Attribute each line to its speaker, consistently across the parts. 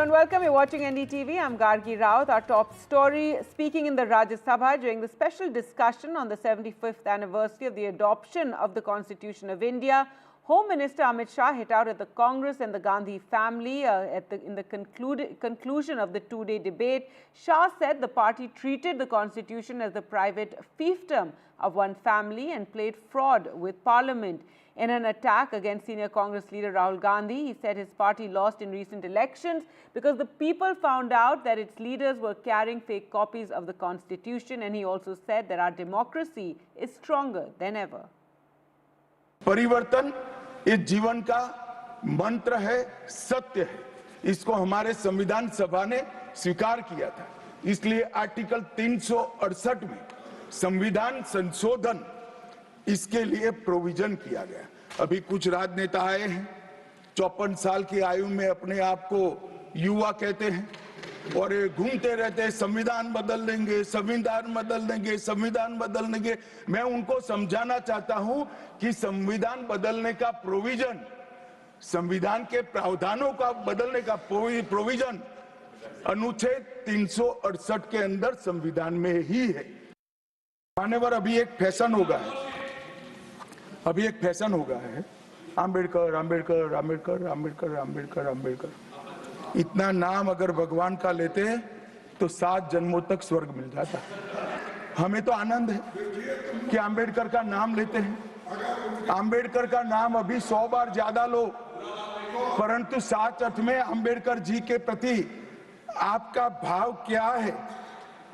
Speaker 1: and welcome. You're watching NDTV. I'm Gargi Raut. Our top story, speaking in the Rajya Sabha during the special discussion on the 75th anniversary of the adoption of the Constitution of India, Home Minister Amit Shah hit out at the Congress and the Gandhi family in the conclusion of the two-day debate. Shah said the party treated the Constitution as the private fiefdom of one family and played fraud with Parliament. In an attack against senior Congress leader Rahul Gandhi, he said his party lost in recent elections because the people found out that its leaders were carrying fake copies of the Constitution, and he also said that our democracy is stronger than ever.
Speaker 2: परिवर्तन इस जीवन का मंत्र है, सत्य है। इसको हमारे संविधान सभा ने स्वीकार किया था। इसलिए आर्टिकल 368 में संविधान संशोधन इसके लिए प्रोविजन किया गया। अभी कुछ राजनेता आए हैं, 54 साल की आयु में अपने आप को युवा कहते हैं और ये घूमते रहते हैं, संविधान बदल देंगे, संविधान बदल देंगे, संविधान बदल देंगे। मैं उनको समझाना चाहता हूं कि संविधान बदलने का प्रोविजन, संविधान के प्रावधानों का बदलने का प्रोविजन अनुच्छेद 368 के अंदर संविधान में ही है। मान्यवर, अभी एक फैशन होगा है, आंबेडकर आंबेडकर आंबेडकर आंबेडकर आंबेडकर आंबेडकर। इतना नाम अगर भगवान का लेते हैं तो 7 जन्मों तक स्वर्ग मिल जाता। हमें तो आनंद है कि आंबेडकर का नाम लेते हैं। आंबेडकर का नाम अभी 100 बार ज्यादा लो, परंतु साच अर्थ में आंबेडकर जी के प्रति आपका भाव क्या है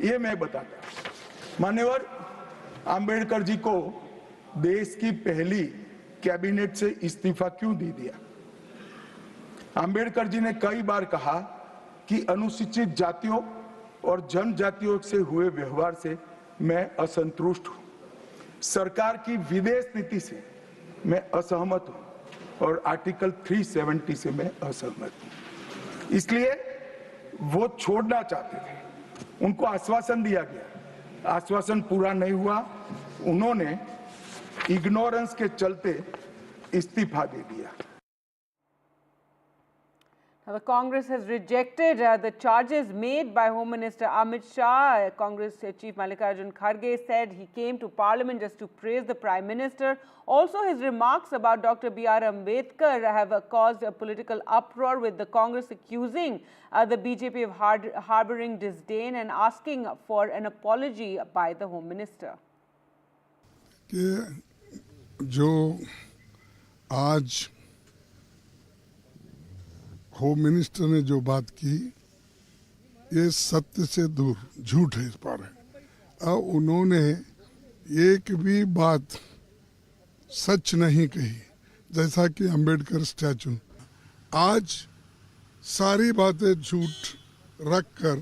Speaker 2: ये मैं बताता। मान्यवर, आंबेडकर जी को देश की पहली कैबिनेट से इस्तीफा क्यों दे दिया? आंबेडकर जी ने कई बार कहा कि अनुसूचित जातियों और जनजातियों से हुए व्यवहार से मैं असंतुष्ट हूं, सरकार की विदेश नीति से मैं असहमत हूं और आर्टिकल 370 से मैं असहमत हूं। इसलिए वो छोड़ना चाहते थे, उनको आश्वासन दिया गया, आश्वासन पूरा नहीं हुआ, उन्होंने इग्नोरेंस के चलते इस्तीफा दे दिया।
Speaker 1: Now, the Congress has rejected the charges made by Home Minister Amit Shah. Congress Chief Mallikarjun Kharge said he came to Parliament just to praise the Prime Minister. Also, his remarks about Dr. B.R. Ambedkar have caused a political uproar, with the Congress accusing the BJP of harboring disdain and asking for an apology by the Home Minister.
Speaker 3: जो आज home minister ने जो बात की, ये सत्य से दूर झूठ है इस पर है। और उन्होंने एक भी बात सच नहीं कही, जैसा कि अंबेडकर स्टैचू। आज सारी बातें झूठ रखकर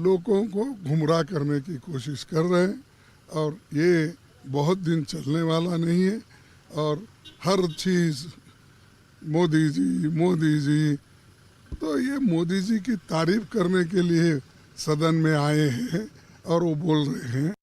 Speaker 3: लोगों को गुमराह करने की कोशिश कर रहे हैं, और ये बहुत दिन चलने वाला नहीं है। और हर चीज़ मोदी जी, तो ये मोदी जी की तारीफ करने के लिए सदन में आए हैं और वो बोल रहे हैं।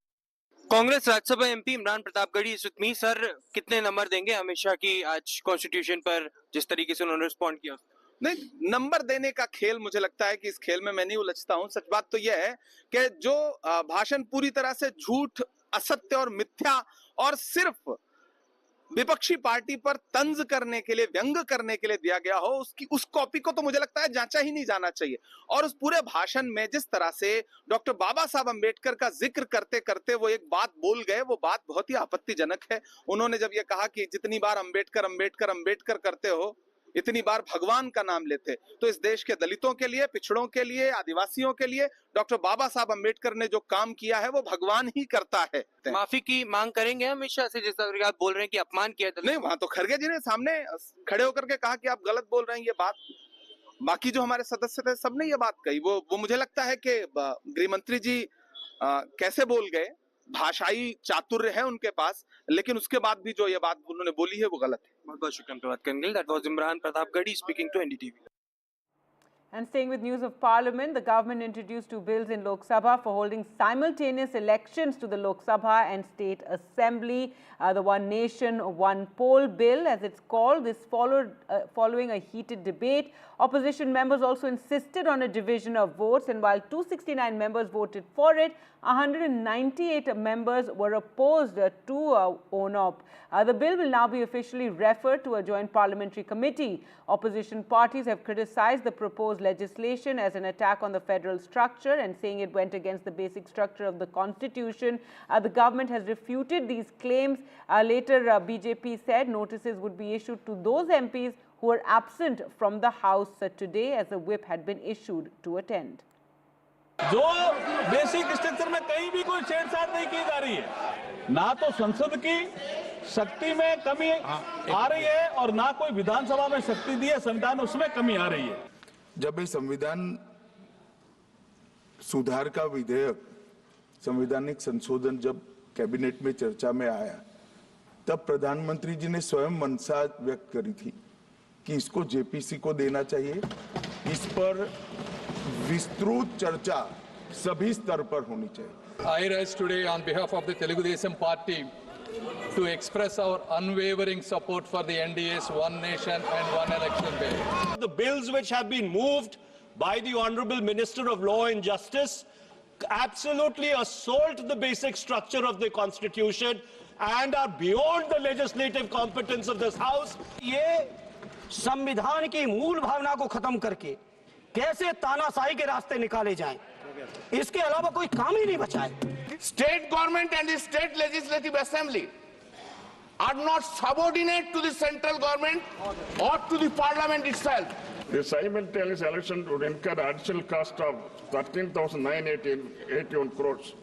Speaker 4: Congress Rajya Sabha MP Imran Pratapgarhi with me. Sir, कितने नंबर देंगे अमित शाह की आज कॉन्स्टिट्यूशन पर जिस तरीके से उन्होंने रिस्पॉन्ड किया?
Speaker 5: नहीं, नंबर देने का खेल, मुझे लगता है कि इस खेल में मैं नहीं उलझता हूं। सच बात तो यह है कि जो भाषण पूरी तरह से झूठ, असत्य और मिथ्या और सिर्फ विपक्षी पार्टी पर तंज करने के लिए, व्यंग करने के लिए दिया गया हो, उस कॉपी को तो मुझे लगता है जांचा ही नहीं जाना चाहिए। और उस पूरे भाषण में जिस तरह से डॉक्टर बाबा साहब अंबेडकर का जिक्र करते करते वो एक बात बोल गए, वो बात बहुत ही आपत्तिजनक है। उन्होंने जब ये कहा कि जितनी बार अंबेडकर अंबेडकर अंबेडकर करते हो, इतनी बार भगवान का नाम लेते, तो इस देश के दलितों के लिए, पिछड़ों के लिए, आदिवासियों के लिए डॉक्टर बाबा साहब अंबेडकर ने जो काम किया है वो भगवान ही करता है।
Speaker 4: माफी की मांग करेंगे अमित शाह से, जिस तरह आप बोल रहे हैं कि अपमान किया?
Speaker 5: नहीं, वहां तो खड़गे जी ने सामने खड़े होकर के कहा कि आप गलत बोल रहे हैं ये बात। बाकी जो हमारे सदस्य थे सबने ये बात कही। वो मुझे लगता है कि गृह मंत्री जी कैसे बोल गए, भाषाई चातुर्य है उनके पास, लेकिन उसके बाद भी जो ये बात उन्होंने बोली है वो गलत है।
Speaker 4: बहुत बहुत शुक्रिया बात करने के लिए। That was Imran Pratapgarhi speaking to NDTV.
Speaker 1: And staying with news of Parliament, the government introduced 2 bills in Lok Sabha for holding simultaneous elections to the Lok Sabha and State Assembly. The One Nation, One Poll bill, as it's called, this followed following a heated debate. Opposition members also insisted on a division of votes, and while 269 members voted for it, 198 members were opposed to ONOP. The bill will now be officially referred to a joint parliamentary committee. Opposition parties have criticized the proposed legislation as an attack on the federal structure and saying it went against the basic structure of the constitution. The government has refuted these claims. Later, BJP said notices would be issued to those MPs who were absent from the House today, as a whip had been issued to attend.
Speaker 6: जो basic structure में कहीं भी कोई छेड़छाड़ नहीं की जा रही है, ना तो संसद की शक्ति में कमी आ रही है और ना कोई विधानसभा में शक्ति दी है संविधान, उसमें कमी आ रही है।
Speaker 2: जब ये संविधान सुधार का विधेयक, संवैधानिक संशोधन जब कैबिनेट में चर्चा में आया, तब प्रधानमंत्री जी ने स्वयं मंशा व्यक्त करी थी कि इसको जेपीसी को देना चाहिए। इस पर विस्तृत चर्चा सभी स्तर पर होनी चाहिए।
Speaker 7: I rise today on behalf of the Telugu Desam Party to express our unwavering support for the NDA's One Nation and One Election bill.
Speaker 8: The bills which have been moved by the Honorable Minister of Law and Justice absolutely assault the basic structure of the Constitution and are beyond the legislative competence of this House.
Speaker 9: ये संविधान की मूल भावना को खत्म करके कैसे तानाशाही के रास्ते निकाले जाएं, इसके अलावा कोई काम ही नहीं बचा है।
Speaker 10: State government and the state legislative assembly are not subordinate to the central government or to the parliament itself.
Speaker 11: The simultaneous election would incur additional cost of 13,981 crores.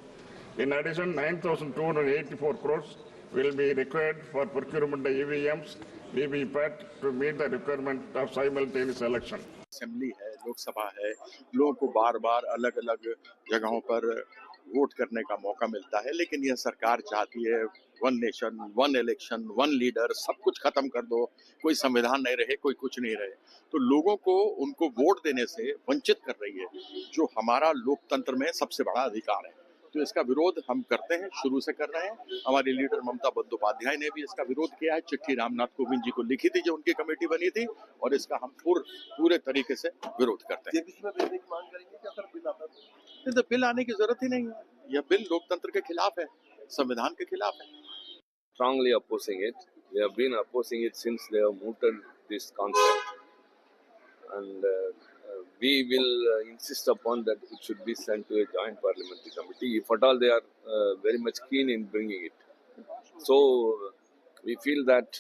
Speaker 11: In addition, 9,284 crores will be required for procurement of EVMs, VVPAT to meet the requirement of simultaneous election.
Speaker 5: Assembly है, लोकसभा है, लोगों को बार बार अलग अलग जगहों पर vote करने का मौका मिलता है, लेकिन यह सरकार चाहती है one nation, one election, one leader, सब कुछ खत्म कर दो, कोई संविधान नहीं रहे, कोई कुछ नहीं रहे। तो लोगों को उनको वोट देने से वंचित कर रही है, जो हमारा लोकतंत्र में सबसे बड़ा अधिकार है। तो इसका विरोध हम करते हैं, शुरू से कर रहे हैं। हमारी लीडर ममता बंदोपाध्याय ने भी इसका विरोध किया है, चिट्ठी रामनाथ कोविंद जी को लिखी थी जो उनकी कमेटी बनी थी, और इसका हम पूरे तरीके से विरोध करते हैं। तो बिल आने की जरूरत ही नहीं है, यह बिल लोकतंत्र के खिलाफ है, संविधान के खिलाफ है।
Speaker 12: Strongly opposing it. We have been opposing it since they have mooted this concept, and we will insist upon that it should be sent to a joint parliamentary committee if at all they are very much keen in bringing it. So we feel that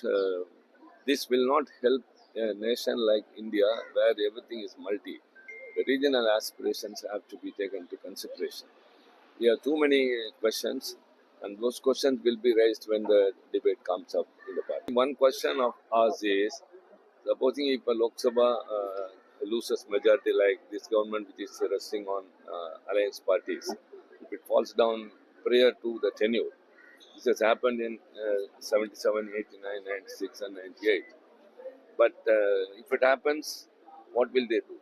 Speaker 12: this will not help a nation like India where everything is multi. The regional aspirations have to be taken into consideration. We have too many questions, and those questions will be raised when the debate comes up in the party. One question of ours is, supposing if a Lok Sabha loses majority like this government which is resting on alliance parties, if it falls down prior to the tenure, this has happened in 77, 89, 96 and 98. But if it happens, what will they do?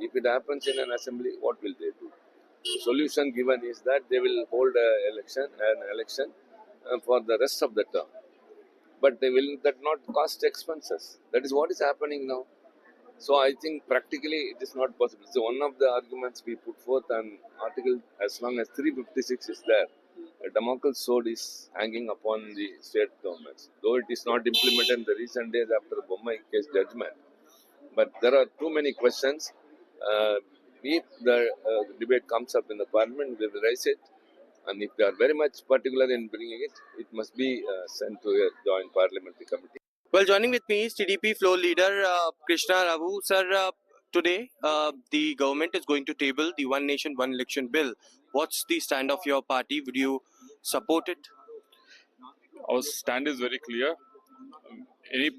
Speaker 12: If it happens in an assembly, what will they do? The solution given is that they will hold an election for the rest of the term. But they will that not cost expenses. That is what is happening now. So I think practically it is not possible. So one of the arguments we put forth, an article, as long as 356 is there, a Damocles sword is hanging upon the state governments. Though it is not implemented in the recent days after the Bommai case judgment. But there are too many questions. If the debate comes up in the parliament, we will raise it. And if they are very much particular in bringing it, it must be sent to a joint parliamentary committee.
Speaker 4: Well, joining with me is TDP floor leader Krishna Raghu. Sir, today the government is going to table the One Nation, One Election bill. What's the stand of your party? Would you support it?
Speaker 11: Our stand is very clear. Any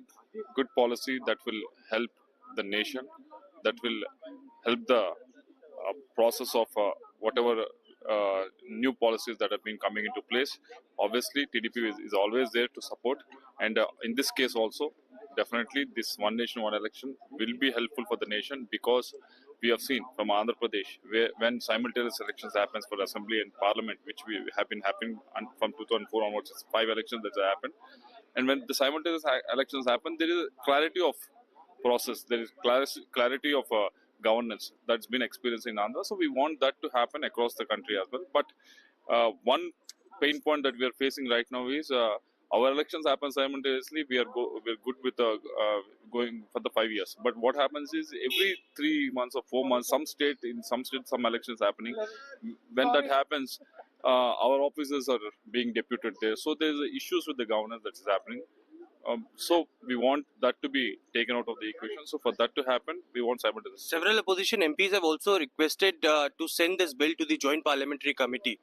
Speaker 11: good policy that will help the nation, that will help the process of whatever new policies that have been coming into place. Obviously, TDP is always there to support, and in this case also, definitely this One Nation, One Election will be helpful for the nation, because we have seen from Andhra Pradesh, where when simultaneous elections happens for assembly and parliament, which we have been happening from 2004 onwards, it's 5 elections that have happened. And when the simultaneous elections happen, there is clarity of process, there is clarity of governance that's been experienced in Andhra. So we want that to happen across the country as well. But one pain point that we are facing right now is our elections happen simultaneously. We're good with going for the 5 years. But what happens is every 3 months or 4 months, some some elections happening. When that happens, our officers are being deputed there. So there's issues with the governance that is happening. So we want that to be taken out of the equation. So for that to happen, we want simultaneous.
Speaker 4: Several opposition MPs have also requested to send this bill to the Joint Parliamentary Committee.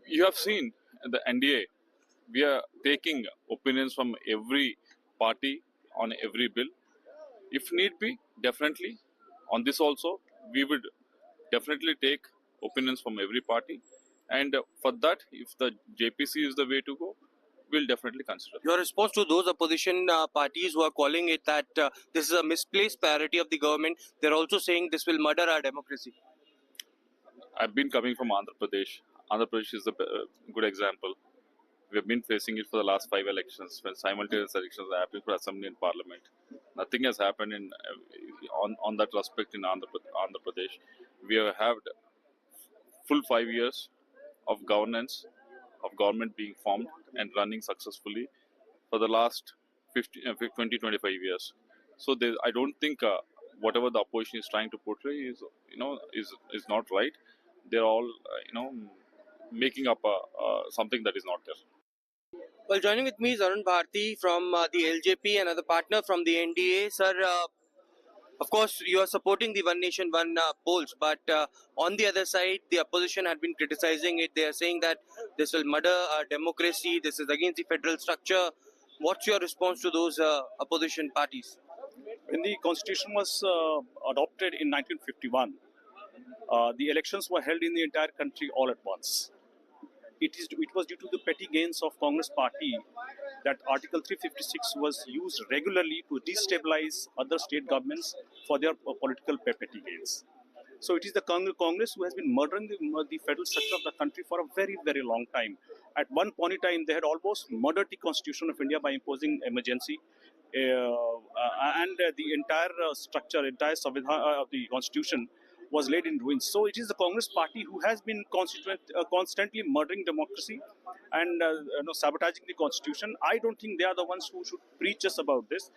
Speaker 11: You have seen the NDA, we are taking opinions from every party on every bill. If need be, definitely on this also, we would definitely take opinions from every party. And for that, if the JPC is the way to go, we'll definitely consider.
Speaker 4: Your response to those opposition parties who are calling it that this is a misplaced priority of the government, they're also saying this will murder our democracy.
Speaker 11: I've been coming from Andhra Pradesh. Andhra Pradesh is a good example. We have been facing it for the last 5 elections when simultaneous elections are happening for assembly and parliament. Nothing has happened on that respect in Andhra Pradesh. We have had full 5 years of governance, of government being formed and running successfully for the last 20-25 years. So I don't think whatever the opposition is trying to portray is not right. They're all making up something that is not there.
Speaker 4: Well, joining with me is Arun Bharti from the LJP, another partner from the NDA. Sir, of course, you are supporting the One Nation, One polls, but on the other side, the opposition had been criticizing it. They are saying that this will murder our democracy, this is against the federal structure. What's your response to those opposition parties?
Speaker 13: When the constitution was adopted in 1951, the elections were held in the entire country all at once. It was due to the petty gains of Congress party that Article 356 was used regularly to destabilize other state governments for their political petty gains. So it is the Congress who has been murdering the federal structure of the country for a very, very long time. At one point in time, they had almost murdered the Constitution of India by imposing emergency. And the entire structure, entire Samvidhan of the Constitution was laid in ruins. So it is the Congress party who has been constantly murdering democracy and sabotaging the Constitution. I don't think they are the ones who should preach us about this.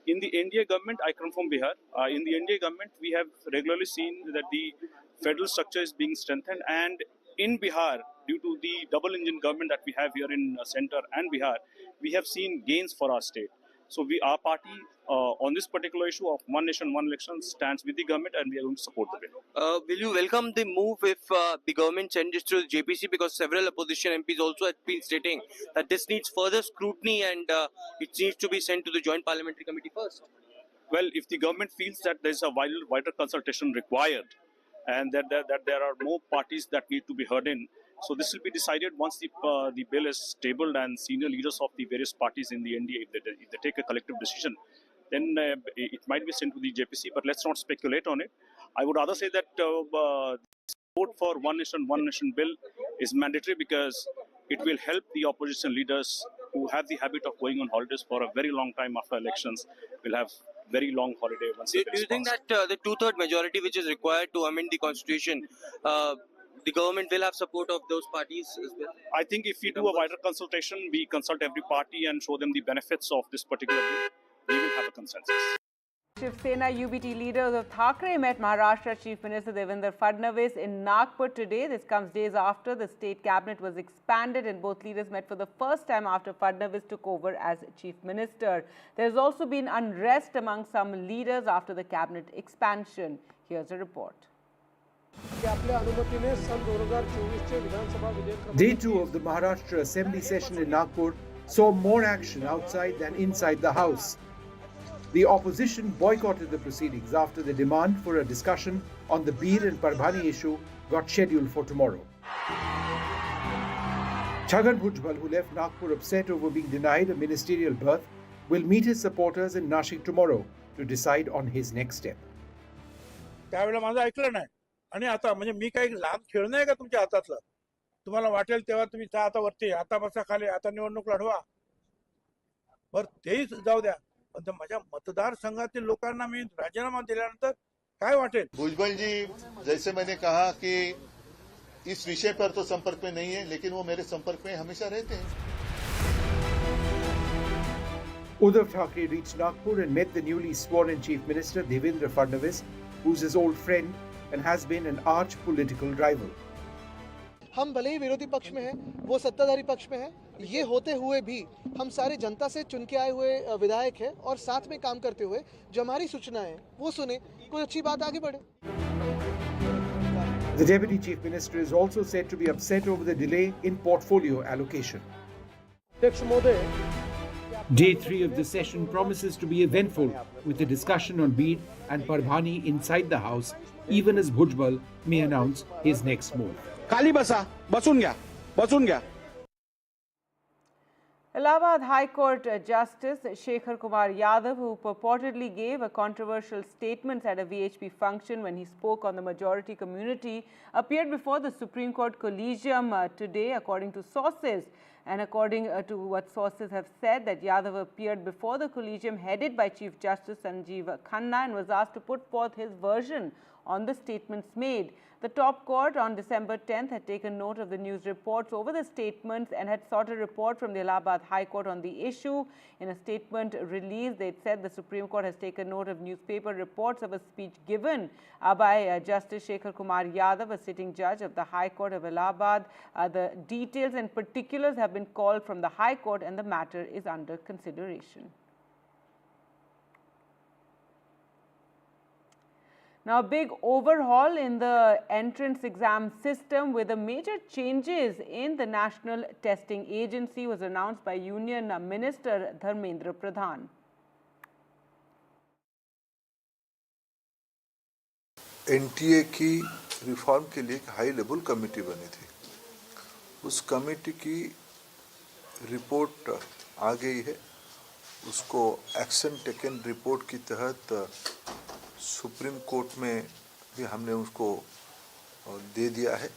Speaker 13: In the NDA government, I come from Bihar. In the NDA government, we have regularly seen that the federal structure is being strengthened. And in Bihar, due to the double engine government that we have here in center and Bihar, we have seen gains for our state. So our party on this particular issue of One Nation, One Election stands with the government, and we are going to support the bill.
Speaker 4: Will you welcome the move if the government changes to the JPC? Because several opposition MPs also have been stating that this needs further scrutiny and it needs to be sent to the Joint Parliamentary Committee first.
Speaker 13: Well, if the government feels that there is a wider consultation required and that there are more parties that need to be heard in, so this will be decided once the bill is tabled and senior leaders of the various parties in the NDA, if they take a collective decision, then it might be sent to the JPC, but let's not speculate on it. I would rather say that support for One Nation bill is mandatory because it will help the opposition leaders who have the habit of going on holidays for a very long time after elections will have very long holiday. Once
Speaker 4: do you think that the two-third majority which is required to amend the constitution, the government will have support of those parties as well?
Speaker 13: I think if we do a wider consultation, we consult every party and show them the benefits of this particular bill, we will have a consensus.
Speaker 1: Shiv Sena UBT leaders of Thackeray met Maharashtra Chief Minister Devendra Fadnavis in Nagpur today. This comes days after the state cabinet was expanded and both leaders met for the first time after Fadnavis took over as Chief Minister. There has also been unrest among some leaders after the cabinet expansion. Here's a report.
Speaker 14: Day 2 of the Maharashtra Assembly session in Nagpur saw more action outside than inside the House. The opposition boycotted the proceedings after the demand for a discussion on the Bir and Parbhani issue got scheduled for tomorrow. Chhagan Bhujbal, who left Nagpur upset over being denied a ministerial berth, will meet his supporters in Nashik tomorrow to decide on his next step.
Speaker 15: त्यावेळेला माझं ऐकलं नाही. आणि आता म्हणजे मी काही लहान खेळणं आहे का तुमच्या हातातलं? तुम्हाला वाटेल तेव्हा तुम्ही आता वरती, आता बसा खाली, आता निवडणूक लढवा. बरं तेही जाऊ द्या, पण माझ्या मतदारसंघातील लोकांना मी राजीनामा दिल्यानंतर काय वाटेल?
Speaker 16: भुजबल जी, जैसे मैंने कहा कि इस विषय पर तो संपर्क में नहीं है, लेकिन वो मेरे संपर्क में हमेशा रहते हैं.
Speaker 14: Uddhav Thackeray reached Nagpur and met the newly sworn-in Chief Minister Devendra Fadnavis, who's his old friend and has been an arch political rival.
Speaker 17: हम भले ही विरोधी पक्ष में हैं, वो सत्ताधारी पक्ष में है, ये होते हुए भी हम सारे जनता से चुन के आए हुए विधायक हैं और साथ में काम करते हुए जो हमारी सूचनाएं हैं वो सुने, कोई अच्छी बात आगे बढ़े.
Speaker 14: The Deputy Chief Minister is also said to be upset over the delay in portfolio allocation.
Speaker 18: Day 3 of the session promises to be eventful, with a discussion on Bid and Parbhani inside the House, even as Bhujbal may announce his next move.
Speaker 5: खाली बसून घ्या.
Speaker 1: Allahabad High Court Justice Shekhar Kumar Yadav, who purportedly gave a controversial statement at a VHP function when he spoke on the majority community, appeared before the Supreme Court Collegium today, according to sources. And according to what sources have said, that Yadav appeared before the Collegium headed by Chief Justice Sanjeev Khanna and was asked to put forth his version on the statements made. The top court on December 10th had taken note of the news reports over the statements and had sought a report from the Allahabad High Court on the issue. In a statement released, they said the Supreme Court has taken note of newspaper reports of a speech given by Justice Shekhar Kumar Yadav, a sitting judge of the High Court of Allahabad. The details and particulars have been called from the High Court and the matter is under consideration. Now, a big overhaul in the entrance exam system with the major changes in the National Testing Agency was announced by Union Minister Dharmendra Pradhan.
Speaker 19: NTA की reform के लिए एक high level committee बनी थी. उस committee की report आ गई है. उसको एक्शन टेकन रिपोर्ट की तहत सुप्रीम कोर्ट में भी हमने उसको दे दिया है.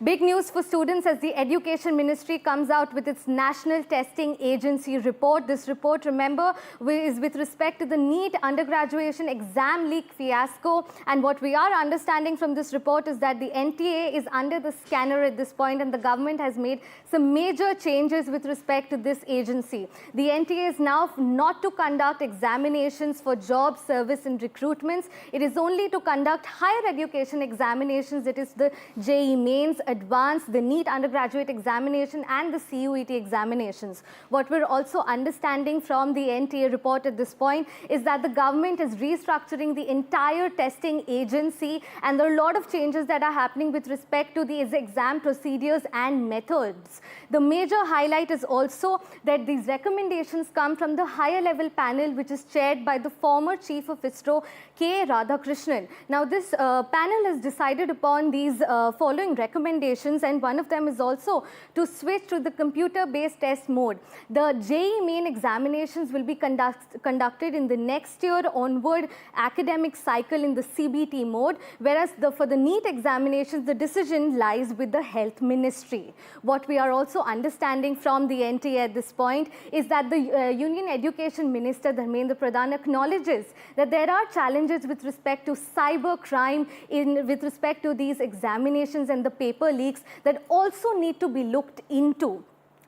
Speaker 20: Big news for students as the Education Ministry comes out with its National Testing Agency report. This report, remember, is with respect to the NEET undergraduation exam leak fiasco. And what we are understanding from this report is that the NTA is under the scanner at this point, and the government has made some major changes with respect to this agency. The NTA is now not to conduct examinations for job, service and recruitments. It is only to conduct higher education examinations. It is the JEE Mains, Advanced, the NEET undergraduate examination and the CUET examinations. What we're also understanding from the NTA report at this point is that the government is restructuring the entire testing agency, and there are a lot of changes that are happening with respect to these exam procedures and methods. The major highlight is also that these recommendations come from the higher level panel, which is chaired by the former Chief of ISRO, K. Radhakrishnan. Now, this panel has decided upon these following recommendations, and one of them is also to switch to the computer-based test mode. The JEE main examinations will be conducted in the next year onward academic cycle in the CBT mode, whereas for the NEET examinations, the decision lies with the Health Ministry. What we are also understanding from the NTA at this point is that the Union Education Minister Dharmendra Pradhan acknowledges that there are challenges with respect to cyber crime with respect to these examinations and the paper leaks that also need to be looked into.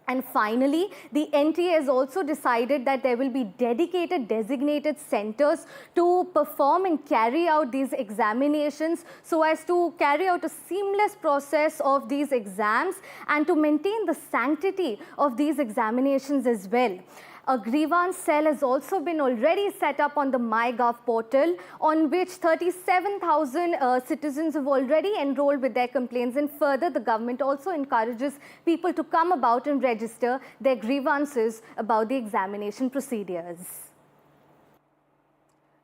Speaker 20: And finally, the NTA has also decided that there will be dedicated designated centers to perform and carry out these examinations so as to carry out a seamless process of these exams and to maintain the sanctity of these examinations as well. A grievance cell has also been already set up on the MyGov portal, on which 37,000 citizens have already enrolled with their complaints. And further, the government also encourages people to come about and register their grievances about the examination procedures.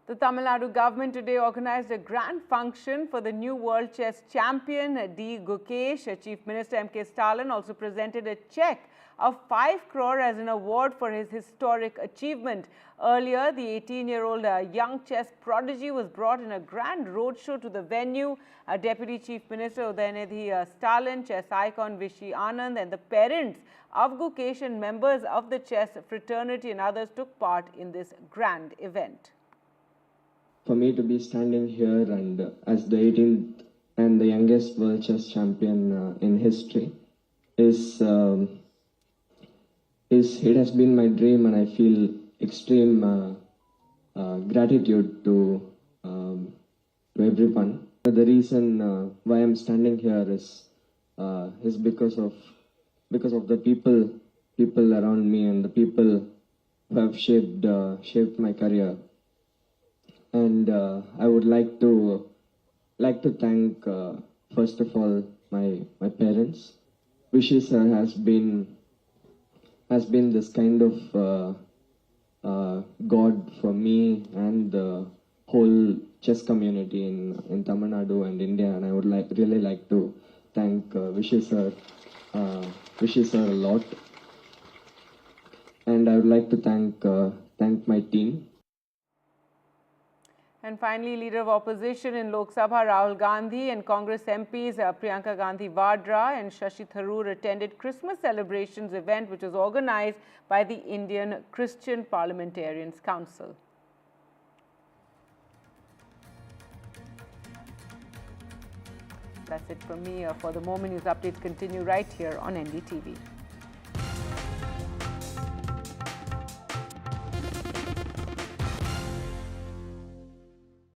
Speaker 1: The Tamil Nadu government today organized a grand function for the new world chess champion D. Gukesh. Chief Minister M.K. Stalin also presented a cheque of 5 crore as an award for his historic achievement. Earlier, the 18-year-old young chess prodigy was brought in a grand roadshow to the venue. Deputy Chief Minister Udayanidhi Stalin, chess icon Vishy Anand and the parents of Gukesh and members of the chess fraternity and others took part in this grand event.
Speaker 21: For me to be standing here and as the 18th and the youngest world chess champion in history it has been my dream, and I feel extreme gratitude to everyone. The reason why I'm standing here is because of the people around me and the people who have shaped my career. And I would like to thank first of all my parents. Vishy sir has been this kind of God for me and the whole chess community in Tamil Nadu and India, and I would really like to thank Vishy sir a lot, and I would like to thank my team.
Speaker 1: And finally, Leader of Opposition in Lok Sabha Rahul Gandhi and Congress MPs Priyanka Gandhi Vadra and Shashi Tharoor attended Christmas celebrations event which was organized by the Indian Christian Parliamentarians Council. That's it from me. For the moment, news updates continue right here on NDTV.